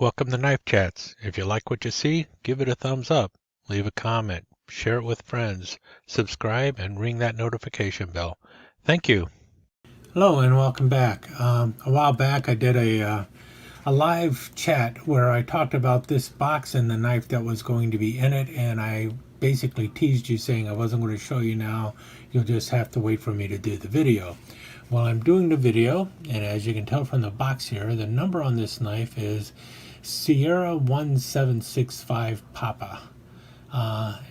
Welcome to Knife Chats. If you like what you see, give it a thumbs up, leave a comment, share it with friends, subscribe, and ring that notification bell. Thank you. Hello and welcome back. A while back I did a live chat where I talked about this box and the knife that was going to be in it, and I basically teased you saying I wasn't going to show you now, you'll just have to wait for me to do the video. Well, I'm doing the video, and as you can tell from the box here, the number on this knife is Sierra 1765 Papa,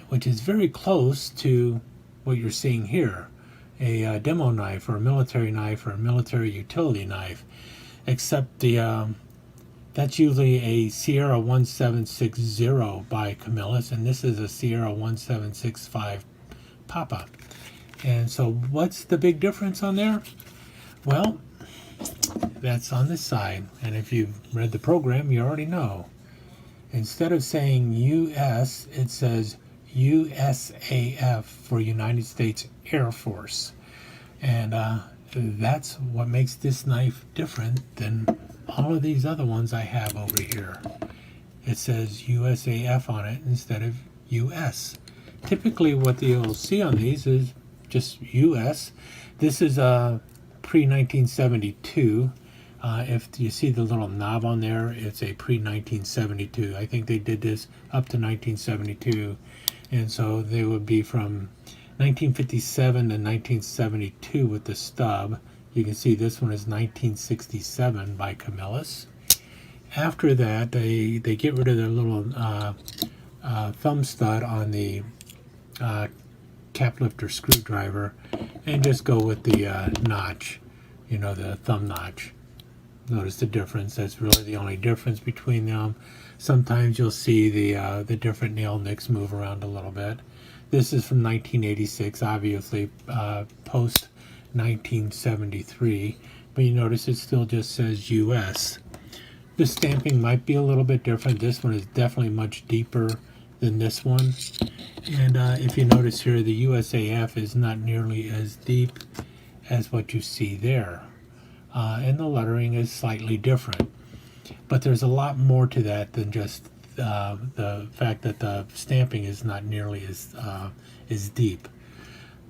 which is very close to what you're seeing here, a demo knife or a military utility knife, except that's usually a Sierra 1760 by Camillus, and this is a Sierra 1765 Papa. And so what's the big difference on there? Well, that's on this side, and if you've read the program, you already know. Instead of saying US, it says USAF for United States Air Force. And that's what makes this knife different than all of these other ones I have over here. It says USAF on it instead of US. Typically what you'll see on these is just US. This is pre-1972. If you see the little knob on there, it's a pre-1972. I think they did this up to 1972. And so they would be from 1957 to 1972 with the stub. You can see this one is 1967 by Camillus. After that, they get rid of their little thumb stud on the cap lifter screwdriver and just go with the notch, the thumb notch. Notice the difference. That's really the only difference between them. Sometimes you'll see the different nail nicks move around a little bit. This is from 1986, obviously post 1973, but you notice it still just says US. The stamping might be a little bit different. This one is definitely much deeper than this one. And if you notice here, the USAF is not nearly as deep as what you see there. And the lettering is slightly different. But there's a lot more to that than just the fact that the stamping is not nearly as deep.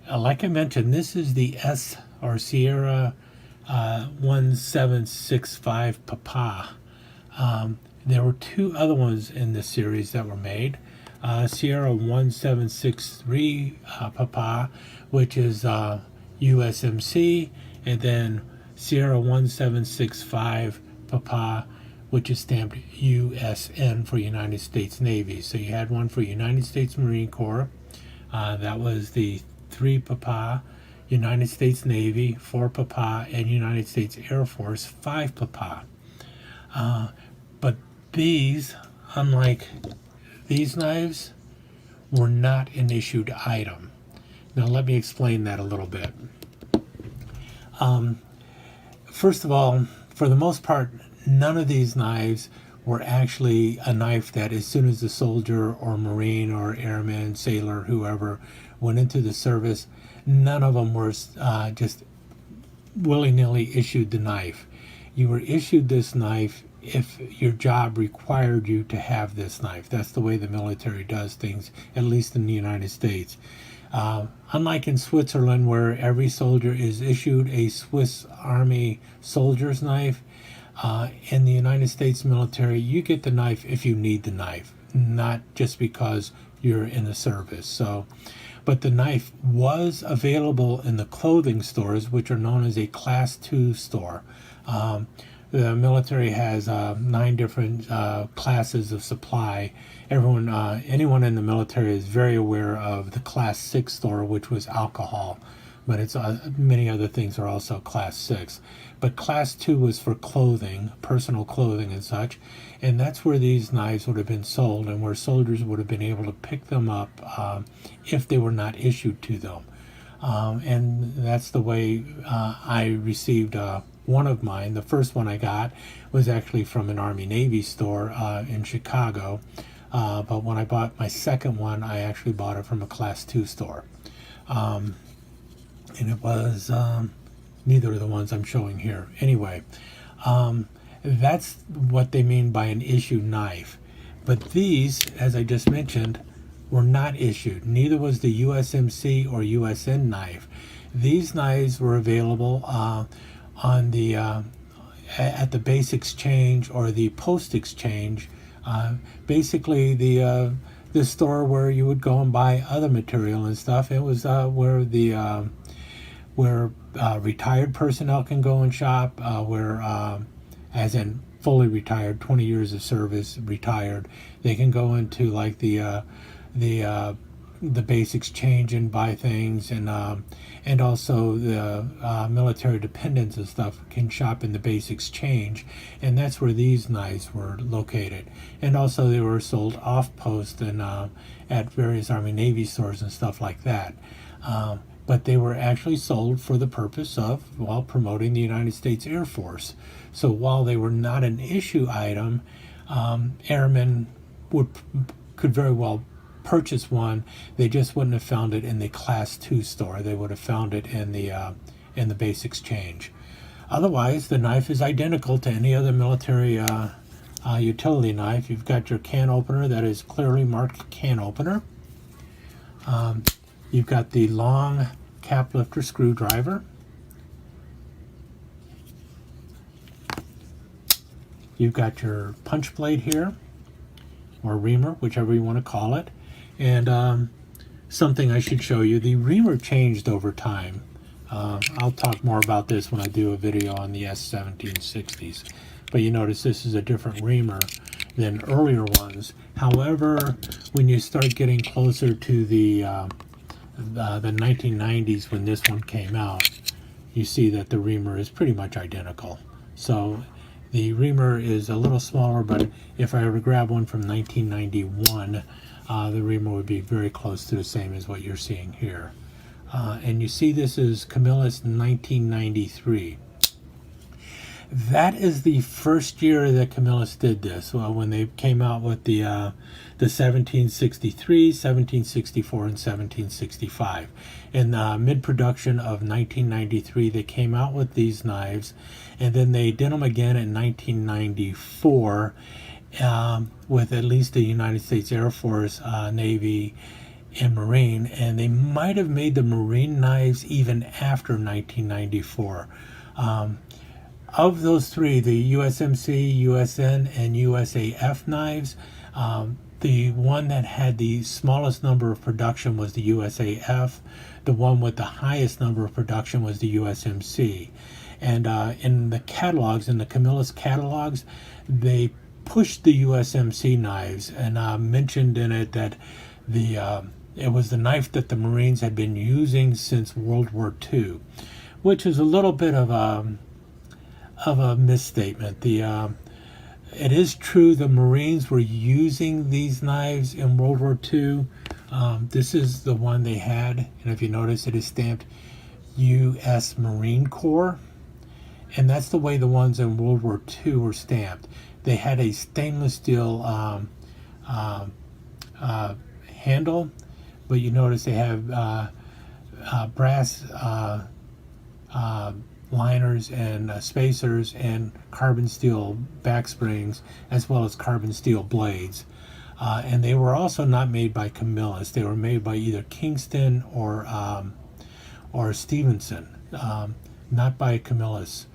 Like I mentioned, this is the S or Sierra 1765 Papa. There were two other ones in this series that were made. Sierra 1763 Papa, which is USMC, and then Sierra 1765 Papa, which is stamped USN for United States Navy. So you had one for United States Marine Corps. That was the 3 Papa, United States Navy 4 Papa, and United States Air Force 5 Papa. But these, unlike these knives, were not an issued item. Now let me explain that a little bit. First of all, for the most part, none of these knives were actually a knife that as soon as the soldier or Marine or airman, sailor, whoever went into the service, none of them were just willy-nilly issued the knife. You were issued this knife if your job required you to have this knife. That's the way the military does things, at least in the United States. Unlike in Switzerland, where every soldier is issued a Swiss Army soldier's knife, in the United States military, you get the knife if you need the knife, not just because you're in the service. So, but the knife was available in the clothing stores, which are known as a Class II store. The military has 9 different classes of supply. Anyone in the military is very aware of the Class 6 store, which was alcohol, but it's many other things are also Class 6. But Class 2 was for clothing, personal clothing and such, and that's where these knives would have been sold and where soldiers would have been able to pick them up if they were not issued to them. And that's the way I received one of mine. The first one I got was actually from an Army-Navy store in Chicago. But when I bought my second one, I actually bought it from a Class 2 store. And it was neither of the ones I'm showing here. Anyway, That's what they mean by an issued knife. But these, as I just mentioned, were not issued. Neither was the USMC or USN knife. These knives were available on the at the base exchange or the post exchange. Basically, the store where you would go and buy other material and stuff. It was where the where retired personnel can go and shop, where as in fully retired, 20 years of service, retired, they can go into like the base exchange and buy things, and also the military dependents and stuff can shop in the base exchange, and that's where these knives were located. And also they were sold off post and at various Army Navy stores and stuff like that. But they were actually sold for the purpose of, well, promoting the United States Air Force. So while they were not an issue item, airmen could very well purchase one. They just wouldn't have found it in the Class 2 store. They would have found it in the base exchange. Otherwise, the knife is identical to any other military utility knife. You've got your can opener that is clearly marked can opener. You've got the long cap lifter screwdriver. You've got your punch blade here, or reamer, whichever you want to call it. And something I should show you, the reamer changed over time. I'll talk more about this when I do a video on the S1760s. But you notice this is a different reamer than earlier ones. However, when you start getting closer to the 1990s, when this one came out, you see that the reamer is pretty much identical. So the reamer is a little smaller, but if I ever grab one from 1991, the reamer would be very close to the same as what you're seeing here. And you see this is Camillus 1993. That is the first year that Camillus did this, when they came out with the 1763, 1764, and 1765. In mid-production of 1993, they came out with these knives, and then they did them again in 1994 with at least the United States Air Force, Navy, and Marine, and they might have made the Marine knives even after 1994. Of those three, the USMC, USN, and USAF knives, the one that had the smallest number of production was the USAF. The one with the highest number of production was the USMC. And in the catalogs, in the Camillus catalogs, they pushed the USMC knives and mentioned in it that it was the knife that the Marines had been using since World War II, which is a little bit of a misstatement. It is true the Marines were using these knives in World War II. This is the one they had, and if you notice, it is stamped U.S. Marine Corps, and that's the way the ones in World War II were stamped. They had a stainless steel handle, but you notice they have brass liners and spacers and carbon steel back springs, as well as carbon steel blades. And they were also not made by Camillus. They were made by either Kingston or Stevenson, not by Camillus.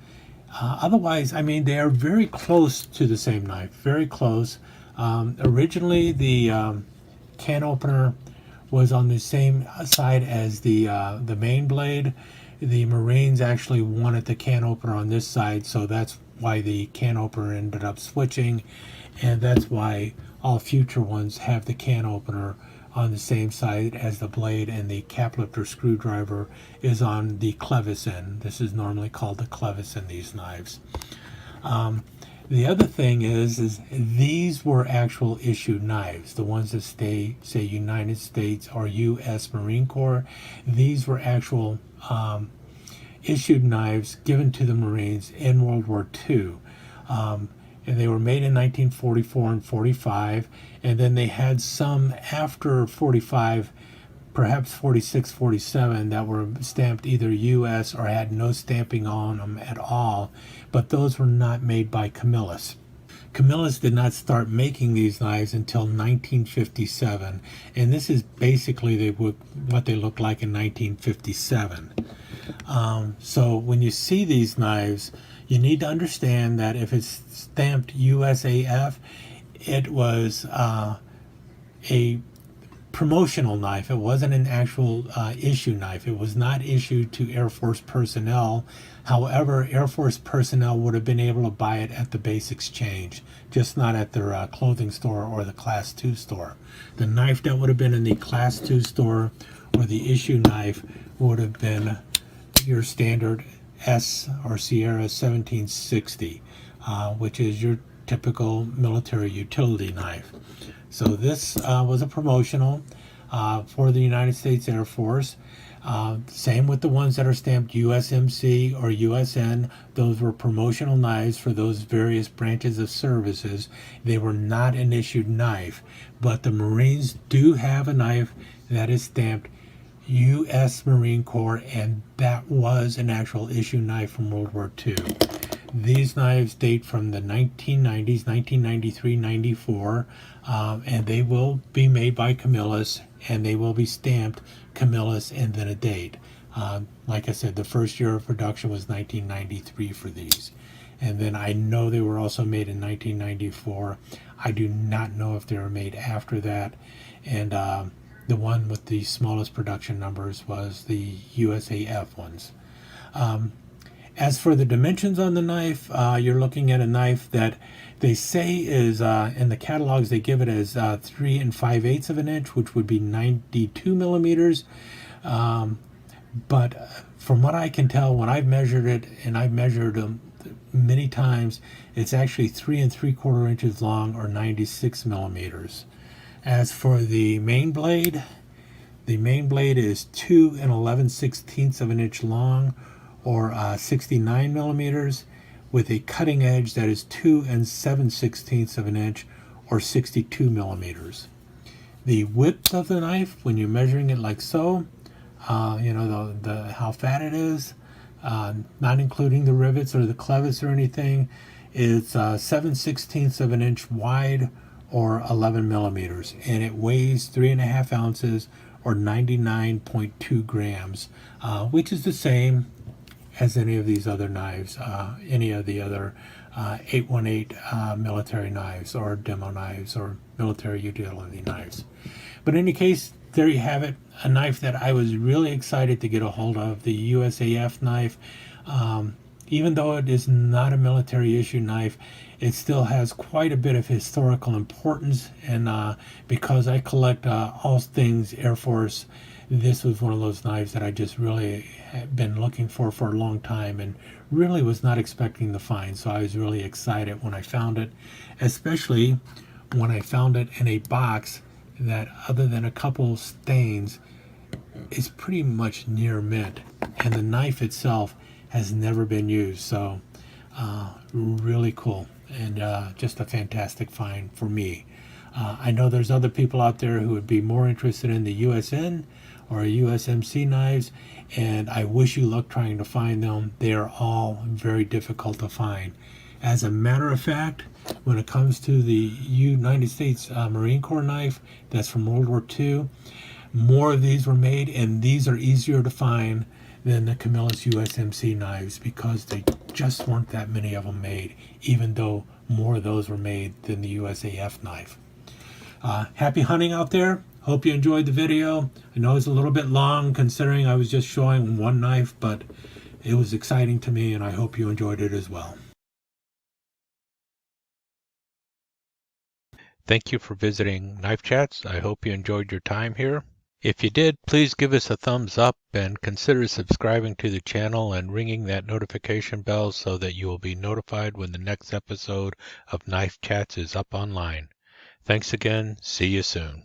Otherwise, I mean, they are very close to the same knife, very close. Originally, the can opener was on the same side as the main blade. The Marines actually wanted the can opener on this side, so that's why the can opener ended up switching, and that's why all future ones have the can opener on the same side as the blade, and the cap lifter screwdriver is on the clevis end. This is normally called the clevis in these knives. The other thing is these were actual issued knives. The ones that say United States or U.S. Marine Corps, these were actual issued knives given to the Marines in World War II. And they were made in 1944 and 45, and then they had some after 45 perhaps 46, 47 that were stamped either U.S. or had no stamping on them at all, but those were not made by Camillus. Camillus did not start making these knives until 1957, and this is basically what they looked like in 1957. So when you see these knives, you need to understand that if it's stamped USAF, it was a promotional knife. It wasn't an actual issue knife. It was not issued to Air Force personnel. However, Air Force personnel would have been able to buy it at the base exchange, just not at their clothing store or the Class 2 store. The knife that would have been in the Class 2 store or the issue knife would have been your standard S or Sierra 1760, which is your typical military utility knife. So this was a promotional for the United States Air Force. Same with the ones that are stamped USMC or USN. Those were promotional knives for those various branches of services. They were not an issued knife, but the Marines do have a knife that is stamped U.S. Marine Corps, and that was an actual issue knife from World War II. These knives date from the 1990s, 1993, 94, and they will be made by Camillus, and they will be stamped Camillus and then a date. Like I said, the first year of production was 1993 for these. And then I know they were also made in 1994. I do not know if they were made after that. And the one with the smallest production numbers was the USAF ones. As for the dimensions on the knife, you're looking at a knife that they say is, in the catalogs, they give it as 3 5/8 of an inch, which would be 92 millimeters. But from what I can tell, when I've measured it, and I've measured them many times, it's actually 3 3/4 inches long, or 96 millimeters. As for the main blade is 2 11/16 of an inch long, or 69 millimeters, with a cutting edge that is 2 7/16 of an inch, or 62 millimeters. The width of the knife, when you're measuring it like so, how fat it is, not including the rivets or the clevis or anything, is 7/16 of an inch wide, or 11 millimeters, and it weighs 3.5 ounces, or 99.2 grams, which is the same as any of these other knives, any of the other 818 military knives, or demo knives, or military utility knives. But in any case, there you have it, a knife that I was really excited to get a hold of, the USAF knife. Even though it is not a military issue knife, it still has quite a bit of historical importance, and because I collect all things Air Force, this was one of those knives that I just really had been looking for a long time, and really was not expecting to find. So I was really excited when I found it, especially when I found it in a box that, other than a couple stains, is pretty much near mint, and the knife itself has never been used. So really cool, and just a fantastic find for me. I know there's other people out there who would be more interested in the USN or USMC knives, and I wish you luck trying to find them. They are all very difficult to find. As a matter of fact, when it comes to the United States Marine Corps knife that's from World War II, more of these were made, and these are easier to find than the Camillus USMC knives, because they just weren't that many of them made, even though more of those were made than the USAF knife. Happy hunting out there. Hope you enjoyed the video. I know it's a little bit long considering I was just showing one knife, but it was exciting to me, and I hope you enjoyed it as well. Thank you for visiting Knife Chats. I hope you enjoyed your time here. If you did, please give us a thumbs up and consider subscribing to the channel and ringing that notification bell so that you will be notified when the next episode of Knife Chats is up online. Thanks again. See you soon.